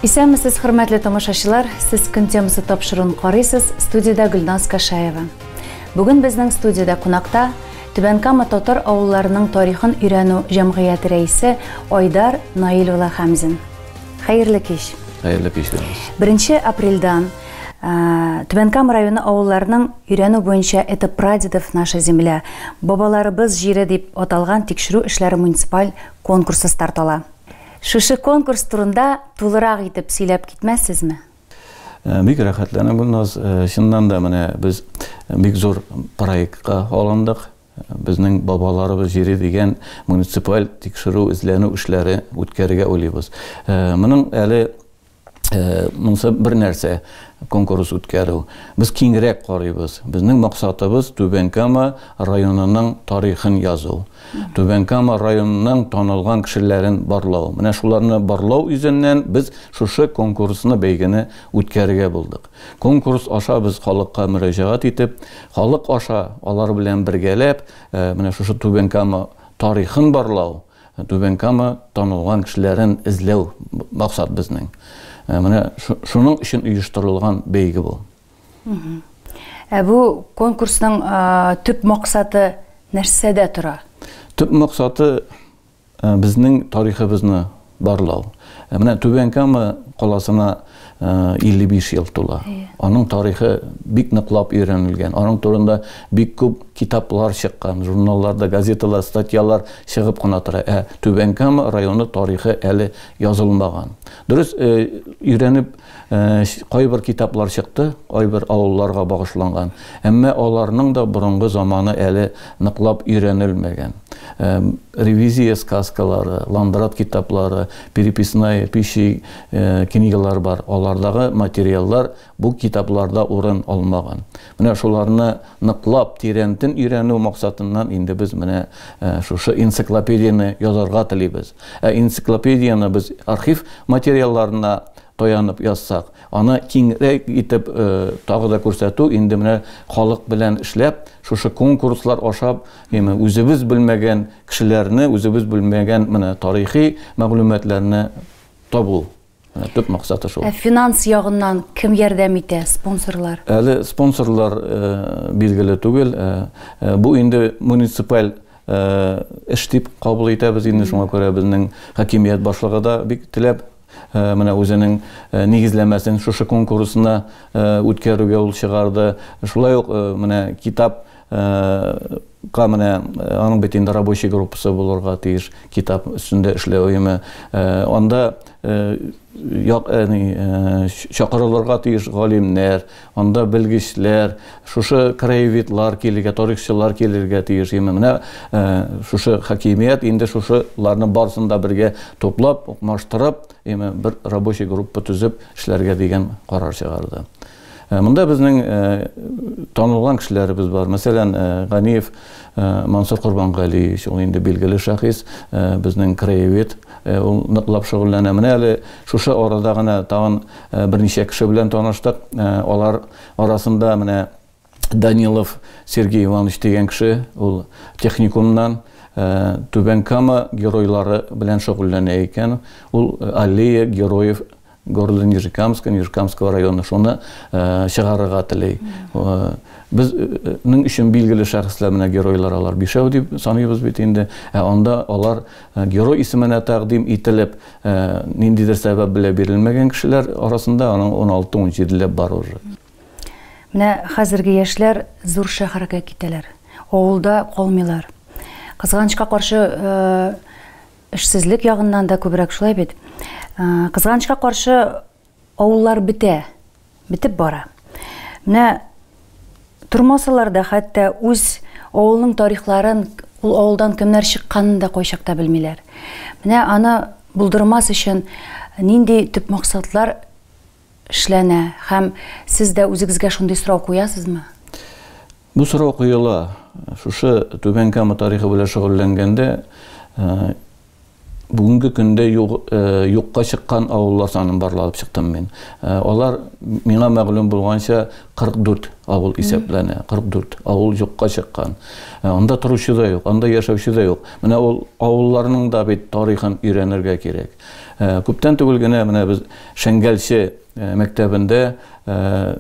Исәнмесез, хөрмәтле тамашачылар, сез көн темасы тапшыруын карыйсыз, студияда Гөлназ Кашаева. Бүген безнең студияда кунакта Түбән Кама татар авылларының тарихын өйрәнү җәмгыяте рәисе Айдар Наил улы Хәмзин. Хәерле кич. Хәерле кич. 1 апрельдан Түбән Кама районы авылларының өйрәнү буенча это прадедов наша земля, бабаларыбыз җире дип аталган тикшерү эшләре муниципаль конкурсы стартала. Шушы конкурс турында тулырак итеп сөйләп китмәссезме? Бик рәхәтләнәм, Гөлназ. Чыннан да менә без бик зур проектка алындык. Безнең бабаларыбыз җире дигән муниципаль тикшерү эзләнү эшләре үткәрергә уйлыйбыз. Моның әле монсы бер нәрсә конкурс үткәрү. Без киңрәк карыйбыз. Безнең максатыбыз Түбән Кама районының тарихын язу. Түбән Кама районының танылган кешеләрен барлау. Менә шуларны барлау үзеннән без шушы конкурсны бәйгене үткәрергә булдык. Конкурс аша без халыкка мөрәҗәгать итеп, халык аша алар белән бергәләп, менә шушы Түбән Кама тарихын барлау, Түбән Кама танылган кешеләрен эзләү максат безнең. Менә шуның өчен оештырылган бәйге бу. Бу конкурсның төп максаты нәрсәдә тора? Төп максаты безнең тарихыбызны барлау. Менә Түбән Кама каласына 55 ел тула. Аның тарихы бик ныклап өйрәнелгән. Аның турында бик күп китаплар чыккан, журналларда, газеталар, статьялар чыгып кына тора. Түбән Кама районы тарихы әле язылмаган. Дөрес, өйрәнеп кайбер китаплар чыкты, кайбер авылларга багышланган. Әмма аларның да борынгы заманы әле ныклап өйрәнелмәгән. Ревизия сказкалары, Ландрат китаплары, переписная пищи книгалар бар. Алардагы материаллар бу китапларда урын алмаган. Менә шуларны ныклап, тирәнтен өйрәнү максатыннан инде без менә шушы энциклопедияны язарга телибез. Энциклопедияны без архив материалларына таянып язсак, аны киңрәк итеп тагы да күрсәтү, инде менә халык белән эшләп, шушы конкурслар ашап, үзебез белмәгән кешеләрне, үзебез белмәгән менә тарихи мәгълүматларны табу. Төп максаты шул. Финанс ягыннан кем ярдәм итә, спонсорлар? Әле спонсорлар билгеле түгел. Бу инде муниципаль эш дип кабул итәбез, инде шуңа күрә безнең хакимият башлыгы да бик теләп менә үзенең нигезләмәсен шушы конкурсына үткәрүгә ул чыгарды. Шулай ук менә китап менә аның бит инде рабочий группасы булырга тиеш, китап өстендә эшләү өеме. Анда чакырылырга тиеш галимнәр, анда белгечләр, шушы краеведлар килергә, тарихчылар килергә тиеш. Менә шушы хакимият инде шушыларны барсын да бергә топлап, укмаштырып, бер рабочий группа төзеп эшләргә дигән карар чыгарды. Монда безнең танылган кешеләребез бар. Мәсәлән, Ганиев Мансур Курбангали, ул инде билгеле шәхес, безнең краевед, ул ныклап шөгыльләнә. Менә әле шушы арада гына тагын берничә кеше белән таныштык. Алар арасында менә Данилов Сергей Иванович дигән кеше, ул техникумнан Түбән Кама геройлары белән шөгыльләнә икән. Ул аллея героев города Нижекамского района, шуны чыгарырга теләй. Безнең өчен билгеле шәхесләр менә геройлар алар 5 дип саныйбыз бит инде. Анда алар герой исеменә тәкъдим ителеп, ниндидер сәбәп белән бирелмәгән кешеләр арасында аның 16-17 бар уже. Менә хәзерге яшьләр зур шәһәргә китәләр. Авылда калмыйлар. Кызганычка каршы эшсезлек ягыннан да күбрәк шулай бит. Кызганычка каршы авыллар битеп бара. Менә тормасалар да хәтта үз авылның тарихларын, ул авылдан кемнәр чыкканын да кайчакта белмиләр. Менә аны булдырмас өчен нинди төп максатлар эшләнә һәм сез дә үзегезгә шундый сорау куясызмы? Бу сорау куела. Шушы Түбән Кама тарихы белән шөгыльләнгәндә бүгенге көндә юкка чыккан авыллар санын барлап чыктым мин. Алар миңа мәгълүм булганча 44 авыл исәпләнә. 44 авыл юкка чыккан. Анда торучы да юк, анда яшәүче дә юк. Менә ул авылларның да бит тарихын өйрәнергә кирәк. Күптән түгел генә менә без Шәңгәлче мәктәбендә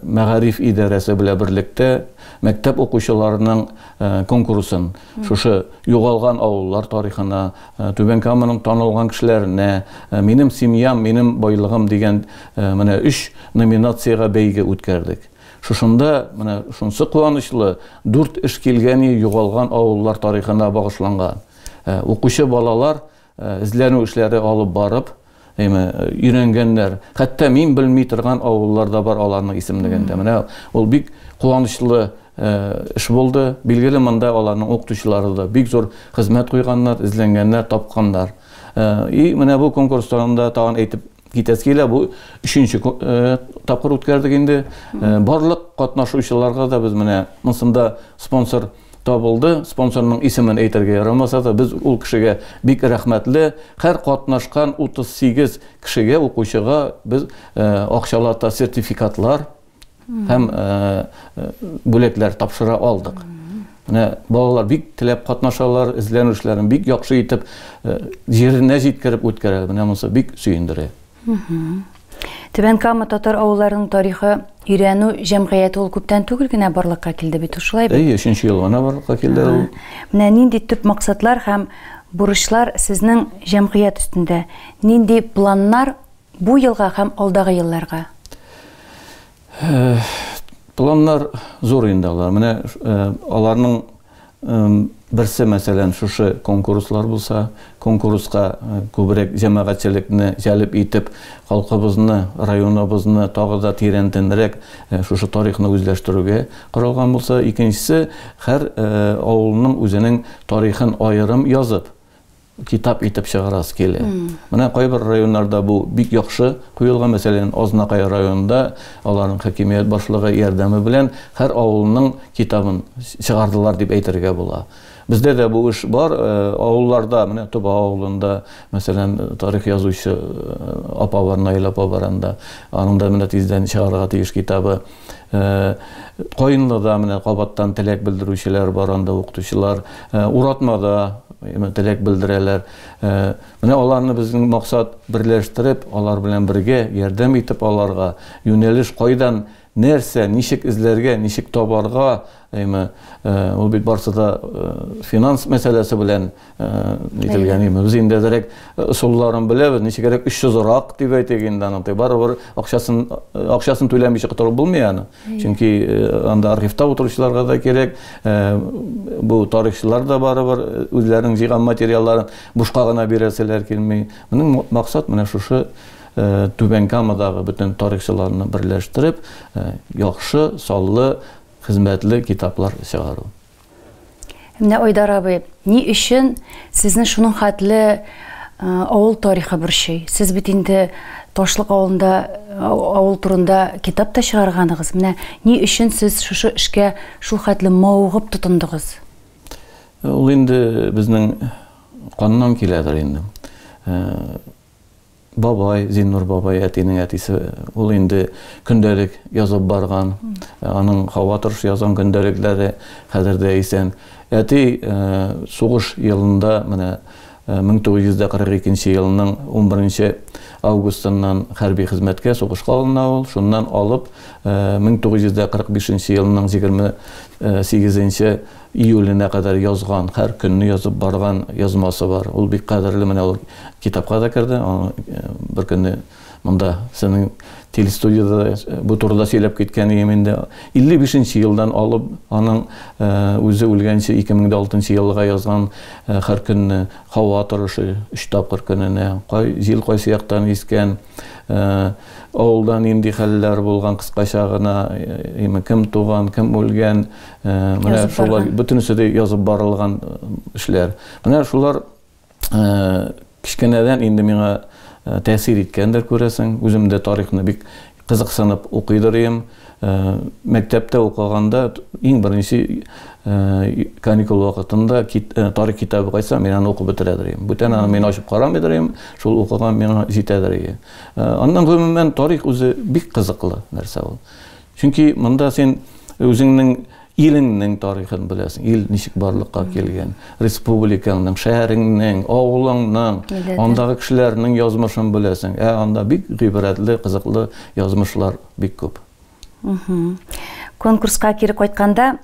мәгариф идарәсе белән берлектә мәктәп укучыларының конкурсын шушы югалган авыллар тарихына, Түбән Каманың танылган кешеләренә, минем семьям, минем байлыгым дигән менә 3 номинациягә бәйге үткәрдек. Шушында менә шунсы куанычлы 4 эш килгән югалган авыллар тарихына багышланган. Укучы балалар эзләнү эшләре алып барып, өйрәнгәннәр. Хәтта мин белми торган авылларда бар аларның исемлегендә. Менә ул бик куанычлы эш булды. Билгеле монда аларның укытучылары да бик зур хезмәт куйганнар, эзләнгәннәр, тапканнар. Менә бу конкурста тагын әйтеп китәс килә, бу 3нче тапкыр үткәрдек инде. Барлык катнашучыларга да без менә монсында спонсор табылды. Спонсорның исемен әйтергә ярамаса да, без ул кешегә бик рәхмәтле. Һәр катнашкан 38 кешегә, укучыга без акчалата сертификатлар һәм бүләкләр тапшыра алдык. Менә балалар бик теләп катнашалар, эзләнүчләрен бик яхшы итеп җиренә җиткереп үткәрәләр. Менә монысы бик сөендерә. Түбән Кама татар авылларының тарихы өйрәнү җәмгыяте ул күптән түгел генә барлыкка килде бит, шулай бит? 3нче ел гына барлыкка килде ул. Менә нинди төп максатлар һәм бурычлар сезнең җәмгыять өстендә? Нинди планнар бу елга һәм алдагы елларга? Планнар зур инде алар. Менә аларның берсе мәсәлән шушы конкурслар булса, конкурска күбрәк җәмәгатьчелекне җәлеп итеп, халкыбызны, районыбызны тагы да тирәнтенрәк шушы тарихны үзләштерүгә каралган булса, икенчесе һәр авылның үзенең тарихын аерым язып китап итеп чыгарасы килә. Менә кайбер районнарда бу бик яхшы куелган, мәсәлән, Азнакай районында аларның хакимият башлыгы ярдәме белән һәр авылның китабын чыгардылар дип әйтергә була. Бездә дә бу эш бар, авылларда, менә Туба авылында, мәсәлән, тарих язучы апа бар, Наил апа бар анда, аның да менә тиздән чыгарга тиеш китабы. Кайынлыда менә кабаттан теләк белдерүчеләр бар, анда укытучылар, Уратмада теләк белдерәләр. Менә аларны безнең максат берләштереп, алар белән бергә ярдәм итеп аларга, юнәлеш кайдан нәрсә, ничек эзләргә, ничек табарга, ул бит барсы да финанс мәсьәләсе белән ителгән. Без инде дирәк ысулларын беләбез, ничегрәк 300 рак дип әйтик инде, аны барыбер акчасын түләмичә кытырып булмый аны. Чөнки анда архивта утыручыларга да кирәк, бу тарихчылар да барыбер үзләренең җыйган материалларын бушка гына бирәселәр килми. Моның максат менә шушы Түбән Камадагы бөтен тарихчыларны берләштереп, яхшы, саллы, хезмәтле китаплар чыгару. Менә Айдар абый, ни өчен сезне шуның хәтле авыл тарихы борчый? Сез бит инде Ташлык авылында авыл турында китап та чыгарганыгыз. Менә ни өчен сез шушы эшкә шул хәтле мавыгып тотындыгыз? Ул инде безнең каннан киләдер инде. Бабай, Зиннур бабай, әтинең әтисе, ул инде көндәлек язып барган, аның хаватырш язган көндәлекләре хәзердә исән. Әти сугыш елында, менә 1942 елның 11 августыннан хәрби хезмәткә сугышка алына ул, шуннан алып 1945 елның 28 июленә кадәр язган, һәр көнне язып барган язмасы бар. Ул бик кадерле, менә ул китапка да керде. Бер көнне монда синең телестудияда бу турыда сөйләп киткән инде 55 елдан алып, аның үзе үлгәнче 2006 елга язган һәр көнне һава торышы 3 тапкыр көненә, җил кайсы яктан искән, авылдан нинди хәлләр булган кыскача гына, кем туган, кем үлгән, менә шулар бөтенесе дә язып барылган эшләр. Менә шулар кичкенәдән инде миңа тәэсир иткәндер, күрәсең. Үзем дә тарихны бик кызыксынып укыйдыр идем. Мәктәптә укыганда иң беренче каникул вакытында тарих китабы кайса, мин аны укып бетерәдер идем. Бүтән аны мин ачып карамыйдыр идем, шул укыган миңа җитәдер иде. Аннан гомумән тарих үзе бик кызыклы нәрсә ул. Чөнки монда сен үзеңнең илеңнең тарихын беләсең. Ил ничек барлыкка килгән, республикаңның, шәһәреңнең, авылыңның, андагы кешеләрнең язмышын беләсең. Анда бик гыйбрәтле, кызыклы язмышлар бик күп. Конкурска кире кайтканда,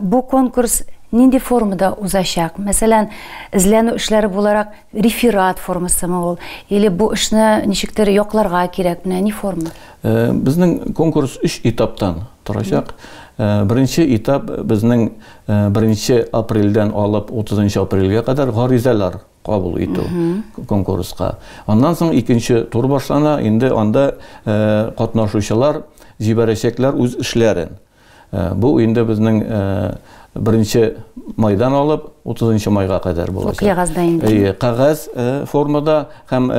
бу конкурс нинди формада узачак? Мәсәлән, эзләнү эшләре буларак реферат формасымы ул, или бу эшне ничектер якларга кирәк, менә ни форма? Безнең конкурс 3 этаптан торачак. Birinci etap bizning 1 apreldan olib 30 aprelga qadar g'arizalar qabul etu konkursga. Ondan so'ng ikkinchi tur boshlana, endi onda qatnashuvchilar jibarashaklar o'z ishlarini. Bu endi bizning 1 maydan olib 30 mayga qadar bo'lacak. Qog'ozda endi. Qog'oz formada ham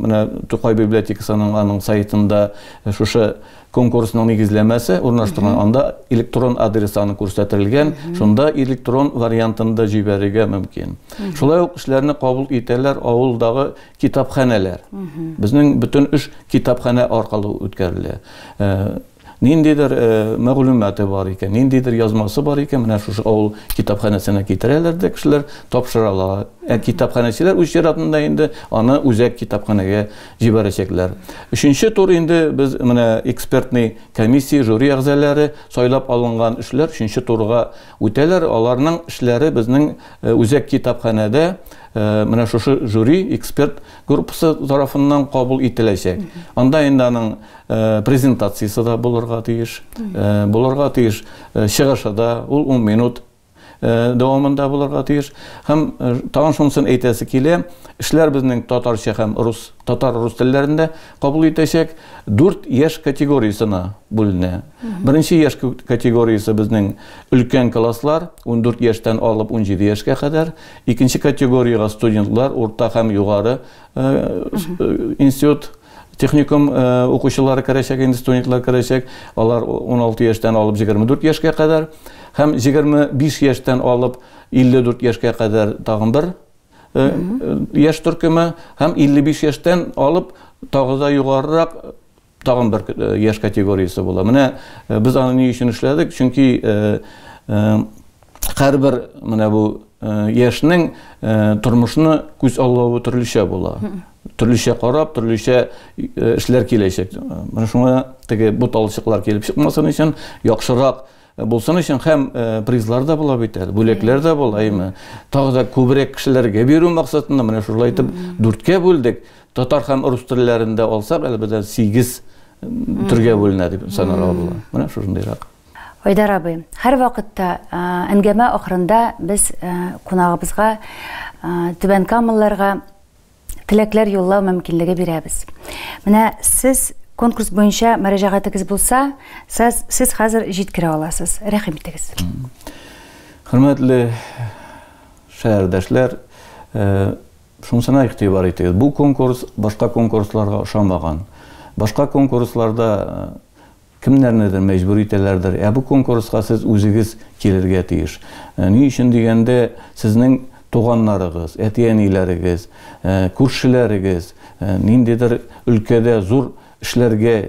mana To'qay bibliotekasining saytida shusha konkursning negizlemesi o'rnashtirilgan, anda elektron adresini ko'rsatilgan, shunda elektron variantında jibariga mumkin. Shulay uq ishlarni qabul etalar avuldagi kitobxonalar. Bizning butun ish kitobxona orqali o'tkaziladi. Nindidir ma'lumoti bor ekan, nindidir yozmasi bor ekan, mana shu avul kitobxonasına kitirelarda kishilar topshiradilar. Kitobxonachilar o'z sharoitida endi uni o'zak kitobxonaga jibarashaklar. 3-tur endi biz mana ekspertniy komissiya juri a'zolari saylab olingan ishlar 3-turga o'talar. Ularning ishlari bizning o'zak kitobxonada mana shu juri ekspert gruppasi tarafından qabul etiləcək. Anda endi aның prezentatsiyası da bulurğa tiyиш. Шығышы da 10 minut davamında bulurğa tiyиш. Hem tağın şunsun eytəsi kele, işler bizning tatarcha hem tatar-rus tillerinde qabul etəcək 4 yaş kategoriyasına bölünə. Birinci yaş kategoriyası bizning ülkən klasslar 14 yaşdan alıb 17 yaşga kadar. İkinci kategoriyaga studentlar, orta hem yuqarı institut, texnikum o'quvchilari kirəcək, endi studentlar kirəcək. Ular 16 yaşdan alıb 24 yaşga kadar. Hem 25 yaşdan alıb 54 yaşga kadar tağın bir yaş türkümü, hem 55 yaşdan alıp tağıza yukarırak tağın bir yaş kategoriyası bola. Mine biz onu ne için işledik? Çünkü her bir bu yaşının turmuşunu göz Allah'ı türlüşe bola. Türlüşe qarab, türlüşe işler keleyecek. Mana şuna bu talışıklar kelip çıkmasın için yaxşırak bulsun için hem prizlar da bola biter, bölekler de bolayımı. Tağı da köbrek kişilerge beru maksatında mana şurla aytib 4'ke böldük. Tatar hem rus tillerinde olsak elbette 8 türge bölünedi sanara bola. Mana şundayrak. Айдар абый, һәр вакытта әңгәмә ахырында biz кунагыбызга Түбән Камалларга теләкләр юллау мөмкинлеге бирәбез. Менә сез конкурс буенча мөрәҗәгатегез булса, сез хәзер җиткерә аласыз. Рәхим итегез. Хөрмәтле шәһәрдәшләр, шунысына игътибар итегез. Бу конкурс башка конкурсларга охшамаган. Башка конкурсларда kimlernedir mecbur itelerdir. Bu konkurska siz özünüz kelirge tiyиш. Ni için degende sizning tuğanlarınız, etiyenileriniz, kurşileriniz, nindidir ülkede zor işlerge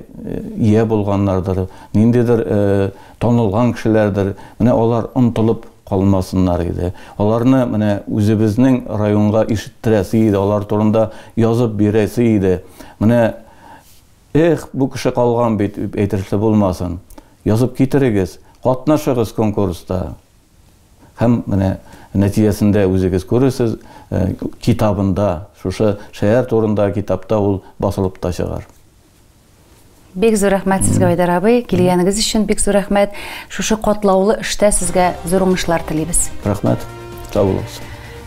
iyi bolganlardır, nindidir tanılgan kişilerdir. Mine olar untulup kalmasınlar idi. Olarını mine özümüzün rayonga işittiresi idi, olar turunda yazıp biresi idi. Mine bu kişi kalgan bit etirli bulmasın. Yazıp getirigiz, katnaşıgız konkursta. Hem neticesinde özünüz görürsüz, kitabında, şu şehir turunda kitapta ol basılıp da çıkar. Bek zor rəhmət sizə Айдар абый, келгәнегез өчен бек зор рәхмәт. Шушы катлаулы эштә сезгә зур уңышлар телибез. Рәхмәт. Сау булыгыз.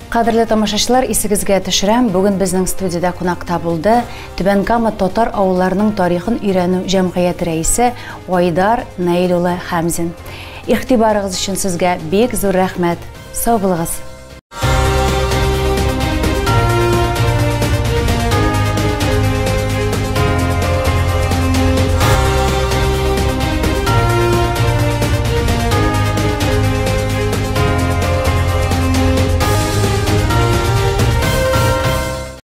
Кадерле тамашачылар, исегезгә төшерәм, бүген безнең студиядә кунакта булды Түбән Кама татар авылларының тарихын өйрәнү җәмгыяте рәисе Айдар Наил улы Хәмзин. Игътибарыгыз өчен сезгә бик зур рәхмәт. Сау булыгыз.